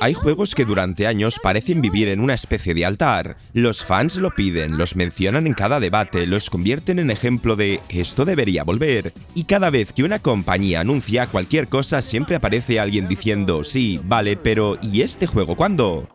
Hay juegos que durante años parecen vivir en una especie de altar. Los fans lo piden, los mencionan en cada debate, los convierten en ejemplo de «esto debería volver». Y cada vez que una compañía anuncia cualquier cosa siempre aparece alguien diciendo «sí, vale, pero ¿y este juego cuándo?».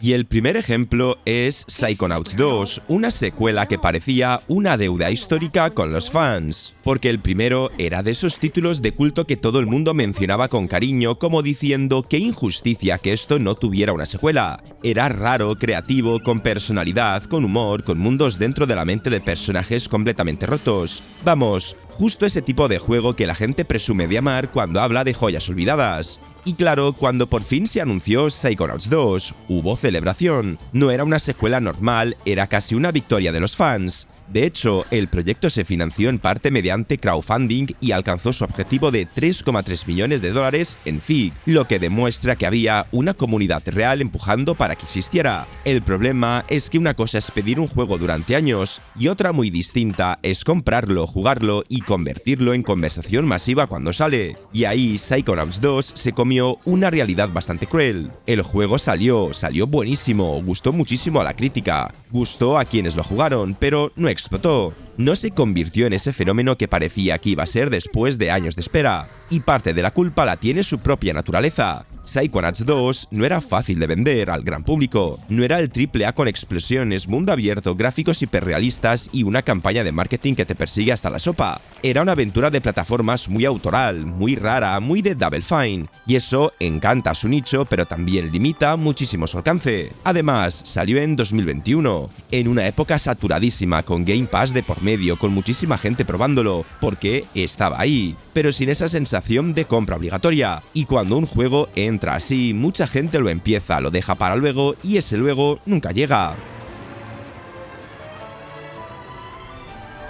Y el primer ejemplo es Psychonauts 2, una secuela que parecía una deuda histórica con los fans, porque el primero era de esos títulos de culto que todo el mundo mencionaba con cariño, como diciendo qué injusticia que esto no tuviera una secuela. Era raro, creativo, con personalidad, con humor, con mundos dentro de la mente de personajes completamente rotos. Vamos, justo ese tipo de juego que la gente presume de amar cuando habla de joyas olvidadas. Y claro, cuando por fin se anunció Psychonauts 2, hubo celebración. No era una secuela normal, era casi una victoria de los fans. De hecho, el proyecto se financió en parte mediante crowdfunding y alcanzó su objetivo de 3,3 millones de dólares en FIG, lo que demuestra que había una comunidad real empujando para que existiera. El problema es que una cosa es pedir un juego durante años y otra muy distinta es comprarlo, jugarlo y convertirlo en conversación masiva cuando sale. Y ahí Psychonauts 2 se comió una realidad bastante cruel. El juego salió buenísimo, gustó muchísimo a la crítica, gustó a quienes lo jugaron, pero no explotó. No se convirtió en ese fenómeno que parecía que iba a ser después de años de espera. Y parte de la culpa la tiene su propia naturaleza. Psychonauts 2 no era fácil de vender al gran público. No era el AAA con explosiones, mundo abierto, gráficos hiperrealistas y una campaña de marketing que te persigue hasta la sopa. Era una aventura de plataformas muy autoral, muy rara, muy de Double Fine. Y eso encanta a su nicho, pero también limita muchísimo su alcance. Además, salió en 2021, en una época saturadísima con Game Pass de por medio, con muchísima gente probándolo, porque estaba ahí, pero sin esa sensación de compra obligatoria. Y cuando un juego entra así, mucha gente lo empieza, lo deja para luego y ese luego nunca llega.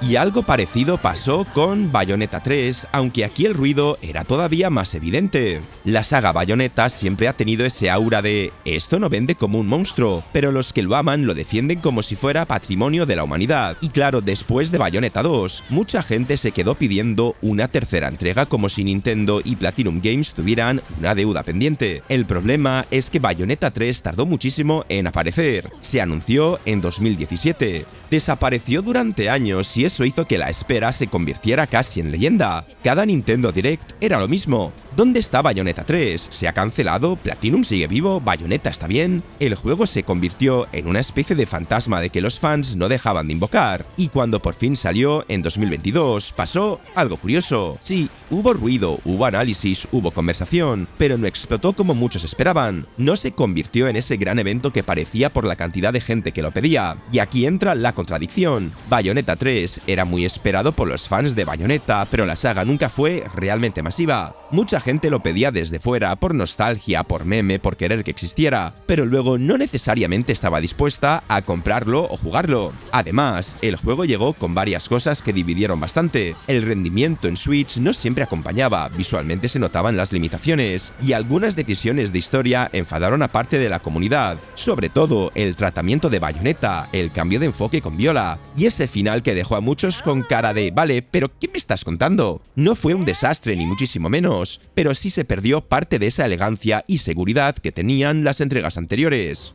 Y algo parecido pasó con Bayonetta 3, aunque aquí el ruido era todavía más evidente. La saga Bayonetta siempre ha tenido ese aura de «esto no vende como un monstruo», pero los que lo aman lo defienden como si fuera patrimonio de la humanidad. Y claro, después de Bayonetta 2, mucha gente se quedó pidiendo una tercera entrega como si Nintendo y Platinum Games tuvieran una deuda pendiente. El problema es que Bayonetta 3 tardó muchísimo en aparecer. Se anunció en 2017. Desapareció durante años y eso hizo que la espera se convirtiera casi en leyenda. Cada Nintendo Direct era lo mismo. ¿Dónde está Bayonetta 3? ¿Se ha cancelado? ¿Platinum sigue vivo? ¿Bayonetta está bien? El juego se convirtió en una especie de fantasma de que los fans no dejaban de invocar. Y cuando por fin salió, en 2022, pasó algo curioso. Sí, hubo ruido, hubo análisis, hubo conversación, pero no explotó como muchos esperaban. No se convirtió en ese gran evento que parecía por la cantidad de gente que lo pedía. Y aquí entra la contradicción. Bayonetta 3 era muy esperado por los fans de Bayonetta, pero la saga nunca fue realmente masiva. Mucha gente lo pedía desde fuera, por nostalgia, por meme, por querer que existiera, pero luego no necesariamente estaba dispuesta a comprarlo o jugarlo. Además, el juego llegó con varias cosas que dividieron bastante. El rendimiento en Switch no siempre acompañaba, visualmente se notaban las limitaciones, y algunas decisiones de historia enfadaron a parte de la comunidad, sobre todo el tratamiento de Bayonetta, el cambio de enfoque con Viola, y ese final que dejó a muchos con cara de «vale, pero ¿qué me estás contando?». No fue un desastre ni muchísimo menos, pero sí se perdió parte de esa elegancia y seguridad que tenían las entregas anteriores.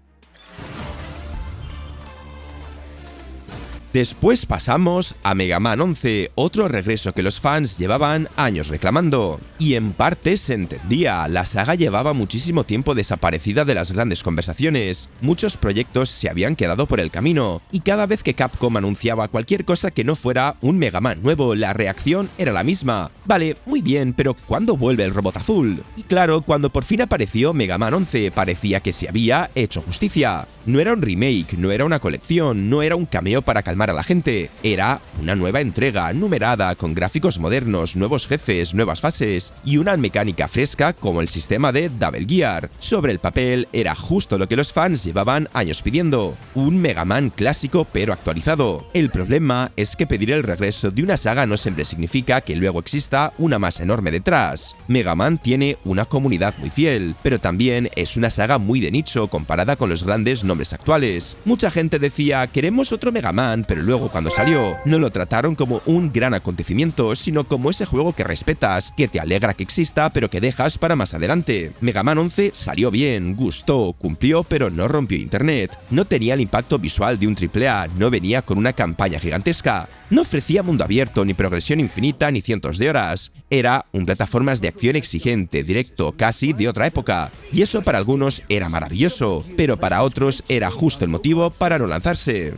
Después pasamos a Mega Man 11, otro regreso que los fans llevaban años reclamando. Y en parte se entendía, la saga llevaba muchísimo tiempo desaparecida de las grandes conversaciones, muchos proyectos se habían quedado por el camino, y cada vez que Capcom anunciaba cualquier cosa que no fuera un Mega Man nuevo, la reacción era la misma. Vale, muy bien, pero ¿cuándo vuelve el robot azul? Y claro, cuando por fin apareció Mega Man 11, parecía que se había hecho justicia. No era un remake, no era una colección, no era un cameo para calmar a la gente, era una nueva entrega numerada con gráficos modernos, nuevos jefes, nuevas fases y una mecánica fresca como el sistema de Double Gear. Sobre el papel era justo lo que los fans llevaban años pidiendo, un Mega Man clásico pero actualizado. El problema es que pedir el regreso de una saga no siempre significa que luego exista una masa enorme detrás. Mega Man tiene una comunidad muy fiel, pero también es una saga muy de nicho comparada con los grandes nombres actuales. Mucha gente decía, queremos otro Mega Man, pero luego cuando salió, no lo trataron como un gran acontecimiento, sino como ese juego que respetas, que te alegra que exista, pero que dejas para más adelante. Mega Man 11 salió bien, gustó, cumplió, pero no rompió internet. No tenía el impacto visual de un AAA, no venía con una campaña gigantesca. No ofrecía mundo abierto, ni progresión infinita, ni cientos de horas. Era un plataformas de acción exigente, directo, casi de otra época. Y eso para algunos era maravilloso, pero para otros era justo el motivo para no lanzarse.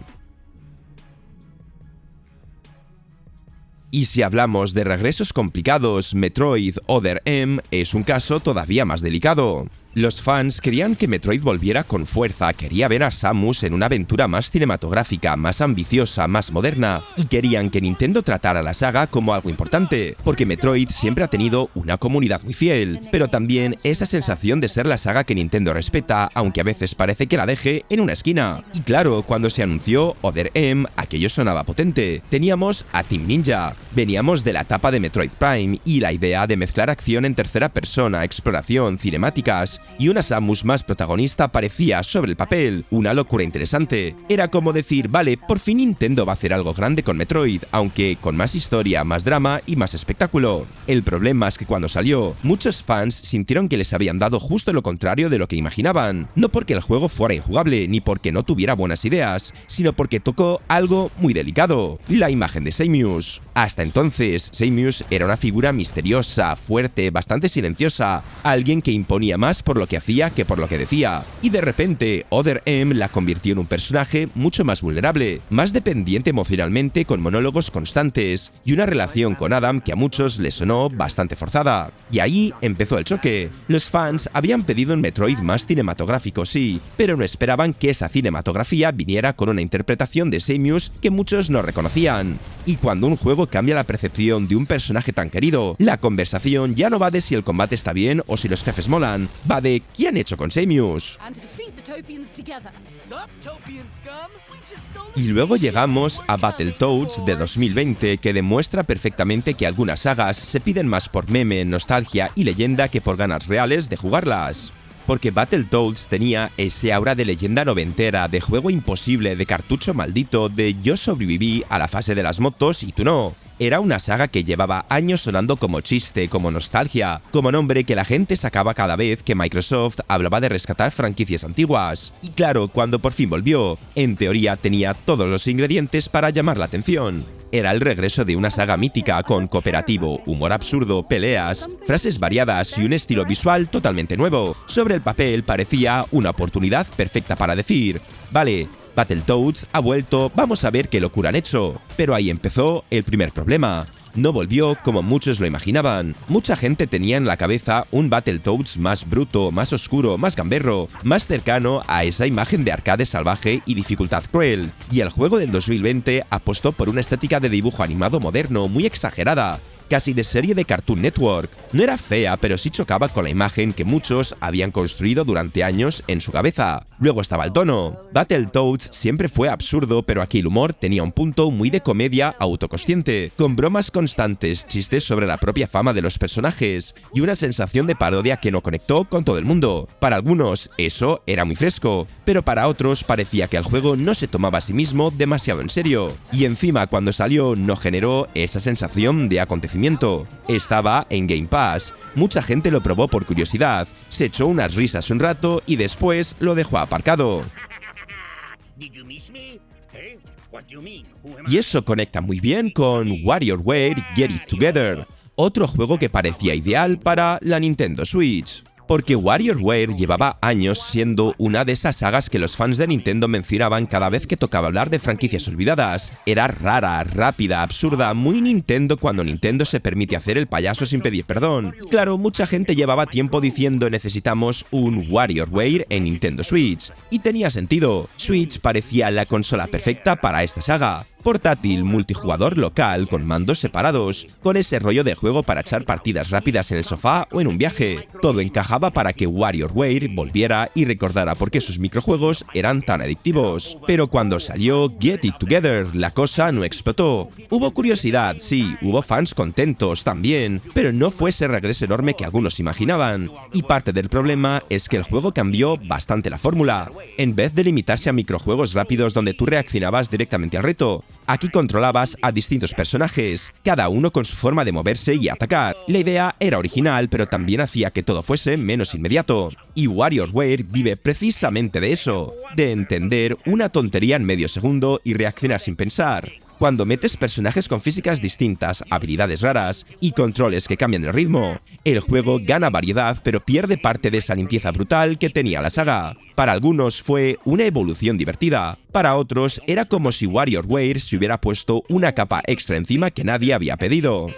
Y si hablamos de regresos complicados, Metroid Other M es un caso todavía más delicado. Los fans querían que Metroid volviera con fuerza, quería ver a Samus en una aventura más cinematográfica, más ambiciosa, más moderna, y querían que Nintendo tratara la saga como algo importante, porque Metroid siempre ha tenido una comunidad muy fiel, pero también esa sensación de ser la saga que Nintendo respeta, aunque a veces parece que la deje en una esquina. Y claro, cuando se anunció Other M, aquello sonaba potente. Teníamos a Team Ninja, veníamos de la etapa de Metroid Prime, y la idea de mezclar acción en tercera persona, exploración, cinemáticas, y una Samus más protagonista parecía, sobre el papel, una locura interesante. Era como decir, vale, por fin Nintendo va a hacer algo grande con Metroid, aunque con más historia, más drama y más espectáculo. El problema es que cuando salió, muchos fans sintieron que les habían dado justo lo contrario de lo que imaginaban. No porque el juego fuera injugable, ni porque no tuviera buenas ideas, sino porque tocó algo muy delicado, la imagen de Samus. Hasta entonces, Samus era una figura misteriosa, fuerte, bastante silenciosa, alguien que imponía más por lo que hacía que por lo que decía. Y de repente, Other M la convirtió en un personaje mucho más vulnerable, más dependiente emocionalmente, con monólogos constantes, y una relación con Adam que a muchos les sonó bastante forzada. Y ahí empezó el choque. Los fans habían pedido un Metroid más cinematográfico, sí, pero no esperaban que esa cinematografía viniera con una interpretación de Samus que muchos no reconocían. Y cuando un juego cambia la percepción de un personaje tan querido, la conversación ya no va de si el combate está bien o si los jefes molan, va de ¿qué han hecho con Samus? Y luego llegamos a Battletoads de 2020, que demuestra perfectamente que algunas sagas se piden más por meme, nostalgia y leyenda que por ganas reales de jugarlas. Porque Battletoads tenía ese aura de leyenda noventera, de juego imposible, de cartucho maldito, de yo sobreviví a la fase de las motos y tú no. Era una saga que llevaba años sonando como chiste, como nostalgia, como nombre que la gente sacaba cada vez que Microsoft hablaba de rescatar franquicias antiguas. Y claro, cuando por fin volvió, en teoría tenía todos los ingredientes para llamar la atención. Era el regreso de una saga mítica con cooperativo, humor absurdo, peleas, frases variadas y un estilo visual totalmente nuevo. Sobre el papel parecía una oportunidad perfecta para decir, vale, Battletoads ha vuelto, vamos a ver qué locura han hecho. Pero ahí empezó el primer problema. No volvió como muchos lo imaginaban. Mucha gente tenía en la cabeza un Battletoads más bruto, más oscuro, más gamberro, más cercano a esa imagen de arcade salvaje y dificultad cruel. Y el juego del 2020 apostó por una estética de dibujo animado moderno, muy exagerada, casi de serie de Cartoon Network. No era fea, pero sí chocaba con la imagen que muchos habían construido durante años en su cabeza. Luego estaba el tono. Battletoads siempre fue absurdo, pero aquí el humor tenía un punto muy de comedia autoconsciente, con bromas constantes, chistes sobre la propia fama de los personajes y una sensación de parodia que no conectó con todo el mundo. Para algunos eso era muy fresco, pero para otros parecía que el juego no se tomaba a sí mismo demasiado en serio. Y encima cuando salió no generó esa sensación de acontecimiento. Estaba en Game Pass, mucha gente lo probó por curiosidad, se echó unas risas un rato y después lo dejó aparcado. Y eso conecta muy bien con WarioWare Get It Together, otro juego que parecía ideal para la Nintendo Switch. Porque WarioWare llevaba años siendo una de esas sagas que los fans de Nintendo mencionaban cada vez que tocaba hablar de franquicias olvidadas. Era rara, rápida, absurda, muy Nintendo cuando Nintendo se permite hacer el payaso sin pedir perdón. Claro, mucha gente llevaba tiempo diciendo necesitamos un WarioWare en Nintendo Switch. Y tenía sentido, Switch parecía la consola perfecta para esta saga. portátil multijugador local con mandos separados, con ese rollo de juego para echar partidas rápidas en el sofá o en un viaje. Todo encajaba para que WarioWare volviera y recordara por qué sus microjuegos eran tan adictivos. Pero cuando salió Get It Together, la cosa no explotó. Hubo curiosidad, sí, hubo fans contentos también, pero no fue ese regreso enorme que algunos imaginaban. Y parte del problema es que el juego cambió bastante la fórmula. En vez de limitarse a microjuegos rápidos donde tú reaccionabas directamente al reto, aquí controlabas a distintos personajes, cada uno con su forma de moverse y atacar. La idea era original, pero también hacía que todo fuese menos inmediato. Y WarioWare vive precisamente de eso, de entender una tontería en medio segundo y reaccionar sin pensar. Cuando metes personajes con físicas distintas, habilidades raras y controles que cambian el ritmo, el juego gana variedad pero pierde parte de esa limpieza brutal que tenía la saga. Para algunos fue una evolución divertida, para otros era como si WarioWare se hubiera puesto una capa extra encima que nadie había pedido.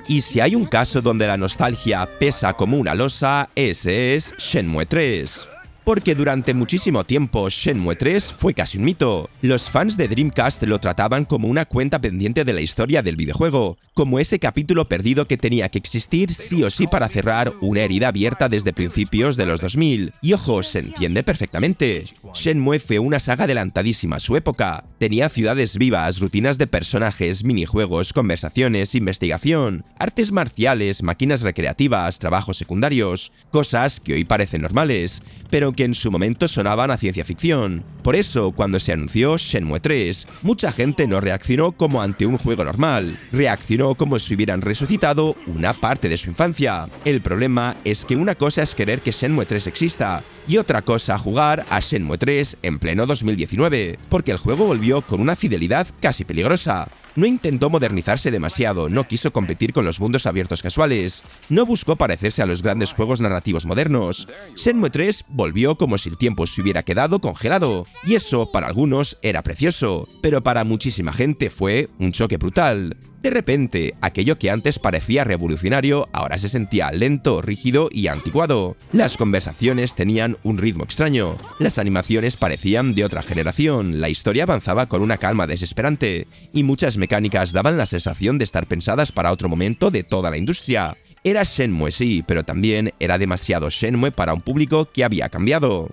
Y si hay un caso donde la nostalgia pesa como una losa, ese es Shenmue 3. Porque durante muchísimo tiempo Shenmue 3 fue casi un mito. Los fans de Dreamcast lo trataban como una cuenta pendiente de la historia del videojuego, como ese capítulo perdido que tenía que existir sí o sí para cerrar una herida abierta desde principios de los 2000. Y ojo, se entiende perfectamente. Shenmue fue una saga adelantadísima a su época. Tenía ciudades vivas, rutinas de personajes, minijuegos, conversaciones, investigación, artes marciales, máquinas recreativas, trabajos secundarios, cosas que hoy parecen normales, pero que en su momento sonaban a ciencia ficción. Por eso, cuando se anunció Shenmue 3, mucha gente no reaccionó como ante un juego normal, reaccionó como si hubieran resucitado una parte de su infancia. El problema es que una cosa es querer que Shenmue 3 exista, y otra cosa jugar a Shenmue 3 en pleno 2019, porque el juego volvió con una fidelidad casi peligrosa. No intentó modernizarse demasiado, no quiso competir con los mundos abiertos casuales, no buscó parecerse a los grandes juegos narrativos modernos. Shenmue 3 volvió como si el tiempo se hubiera quedado congelado, y eso para algunos era precioso, pero para muchísima gente fue un choque brutal. De repente, aquello que antes parecía revolucionario ahora se sentía lento, rígido y anticuado. Las conversaciones tenían un ritmo extraño, las animaciones parecían de otra generación, la historia avanzaba con una calma desesperante, y muchas mecánicas daban la sensación de estar pensadas para otro momento de toda la industria. Era Shenmue sí, pero también era demasiado Shenmue para un público que había cambiado.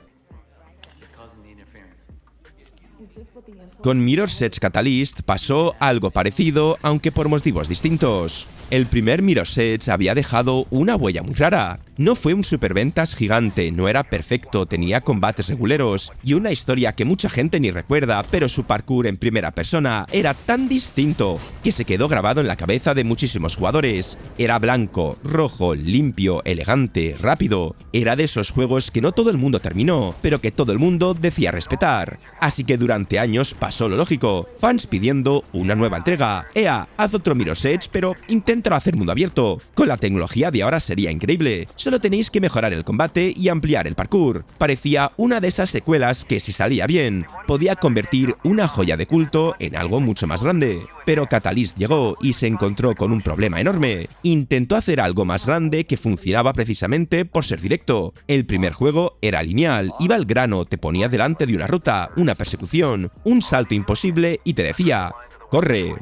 Con Mirror's Edge Catalyst pasó algo parecido, aunque por motivos distintos. El primer Mirror's Edge había dejado una huella muy rara. No fue un superventas gigante, no era perfecto, tenía combates reguleros y una historia que mucha gente ni recuerda, pero su parkour en primera persona era tan distinto que se quedó grabado en la cabeza de muchísimos jugadores. Era blanco, rojo, limpio, elegante, rápido. Era de esos juegos que no todo el mundo terminó, pero que todo el mundo decía respetar. Así que durante años pasó lo lógico, fans pidiendo una nueva entrega. EA, haz otro Mirror's Edge, pero inténtalo hacer mundo abierto. Con la tecnología de ahora sería increíble. Solo tenéis que mejorar el combate y ampliar el parkour. Parecía una de esas secuelas que, si salía bien, podía convertir una joya de culto en algo mucho más grande. Pero Catalyst llegó y se encontró con un problema enorme. Intentó hacer algo más grande que funcionaba precisamente por ser directo. El primer juego era lineal, iba al grano, te ponía delante de una ruta, una persecución, un salto imposible y te decía ¡corre!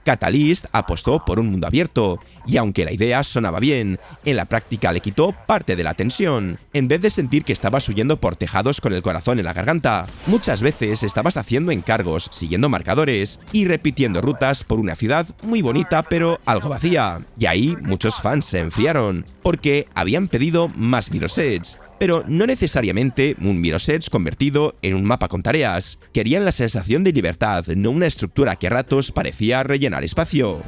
Catalyst apostó por un mundo abierto, y aunque la idea sonaba bien, en la práctica le quitó parte de la tensión. En vez de sentir que estabas huyendo por tejados con el corazón en la garganta, muchas veces estabas haciendo encargos, siguiendo marcadores y repitiendo rutas por una ciudad muy bonita pero algo vacía. Y ahí muchos fans se enfriaron, porque habían pedido más Mirror's Edge. Pero no necesariamente un Mirror's Edge convertido en un mapa con tareas. Querían la sensación de libertad, no una estructura que a ratos parecía rellenar espacio.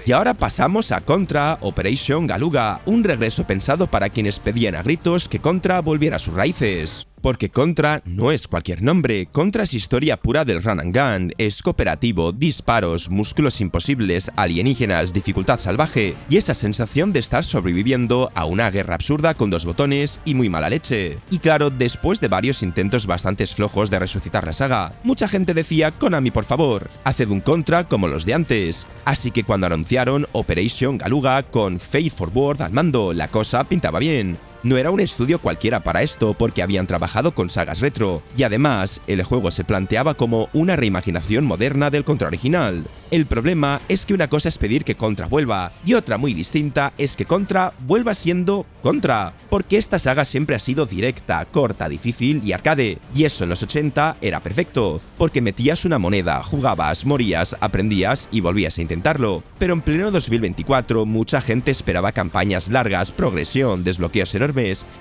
Y ahora pasamos a Contra Operation Galuga, un regreso pensado para quienes pedían a gritos que Contra volviera a sus raíces. Porque Contra no es cualquier nombre, Contra es historia pura del run and gun, es cooperativo, disparos, músculos imposibles, alienígenas, dificultad salvaje y esa sensación de estar sobreviviendo a una guerra absurda con dos botones y muy mala leche. Y claro, después de varios intentos bastante flojos de resucitar la saga, mucha gente decía: Konami, por favor, haced un Contra como los de antes. Así que cuando anunciaron Operation Galuga con Faith Forward al mando, la cosa pintaba bien. No era un estudio cualquiera para esto porque habían trabajado con sagas retro, y además el juego se planteaba como una reimaginación moderna del Contra original. El problema es que una cosa es pedir que Contra vuelva, y otra muy distinta es que Contra vuelva siendo Contra, porque esta saga siempre ha sido directa, corta, difícil y arcade, y eso en los 80 era perfecto, porque metías una moneda, jugabas, morías, aprendías y volvías a intentarlo. Pero en pleno 2024 mucha gente esperaba campañas largas, progresión, desbloqueos enormes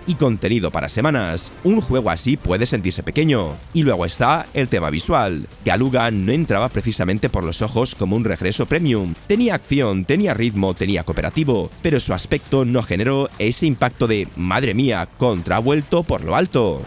y contenido para semanas. Un juego así puede sentirse pequeño. Y luego está el tema visual. Galuga no entraba precisamente por los ojos como un regreso premium. Tenía acción, tenía ritmo, tenía cooperativo, pero su aspecto no generó ese impacto de «madre mía, Contra ha vuelto por lo alto».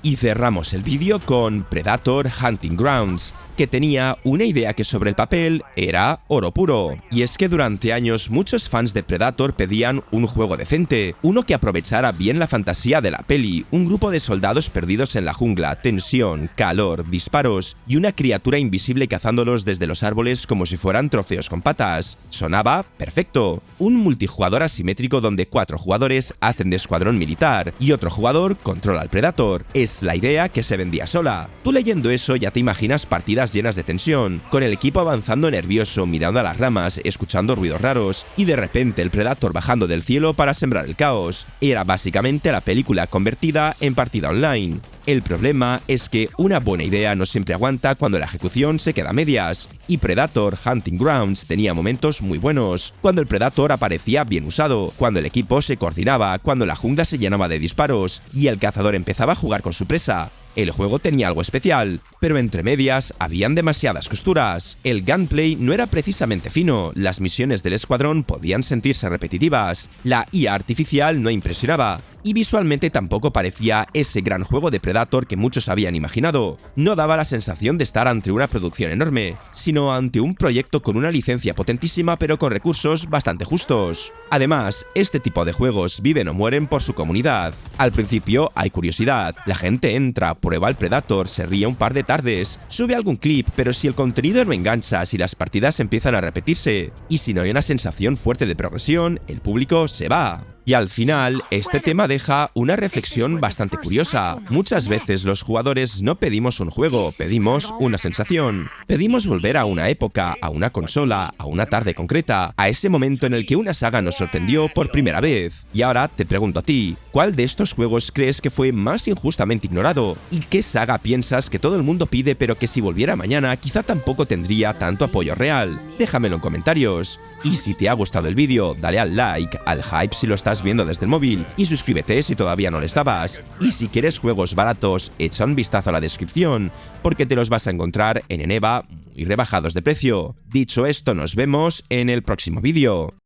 Y cerramos el vídeo con Predator Hunting Grounds, que tenía una idea que sobre el papel era oro puro. Y es que durante años muchos fans de Predator pedían un juego decente, uno que aprovechara bien la fantasía de la peli, un grupo de soldados perdidos en la jungla, tensión, calor, disparos y una criatura invisible cazándolos desde los árboles como si fueran trofeos con patas. Sonaba perfecto. Un multijugador asimétrico donde 4 jugadores hacen de escuadrón militar y otro jugador controla al Predator. Es la idea que se vendía sola. Tú leyendo eso ya te imaginas partidas llenas de tensión, con el equipo avanzando nervioso, mirando a las ramas, escuchando ruidos raros, y de repente el Predator bajando del cielo para sembrar el caos. Era básicamente la película convertida en partida online. El problema es que una buena idea no siempre aguanta cuando la ejecución se queda a medias, y Predator Hunting Grounds tenía momentos muy buenos, cuando el Predator aparecía bien usado, cuando el equipo se coordinaba, cuando la jungla se llenaba de disparos, y el cazador empezaba a jugar con su presa. El juego tenía algo especial, pero entre medias habían demasiadas costuras. El gunplay no era precisamente fino, las misiones del escuadrón podían sentirse repetitivas, la IA artificial no impresionaba, y visualmente tampoco parecía ese gran juego de Predator que muchos habían imaginado. No daba la sensación de estar ante una producción enorme, sino ante un proyecto con una licencia potentísima pero con recursos bastante justos. Además, este tipo de juegos viven o mueren por su comunidad. Al principio hay curiosidad, la gente entra, prueba el Predator, se ríe un par de tardes, sube algún clip, pero si el contenido no engancha, si las partidas empiezan a repetirse, y si no hay una sensación fuerte de progresión, el público se va. Y al final, este tema deja una reflexión bastante curiosa. Muchas veces los jugadores no pedimos un juego, pedimos una sensación. Pedimos volver a una época, a una consola, a una tarde concreta, a ese momento en el que una saga nos sorprendió por primera vez. Y ahora te pregunto a ti, ¿cuál de estos juegos crees que fue más injustamente ignorado? ¿Y qué saga piensas que todo el mundo pide pero que si volviera mañana quizá tampoco tendría tanto apoyo real? Déjamelo en comentarios. Y si te ha gustado el vídeo, dale al like, al hype si lo estás viendo desde el móvil, y suscríbete si todavía no lo estabas. Y si quieres juegos baratos, echa un vistazo a la descripción, porque te los vas a encontrar en Eneba muy rebajados de precio. Dicho esto, nos vemos en el próximo vídeo.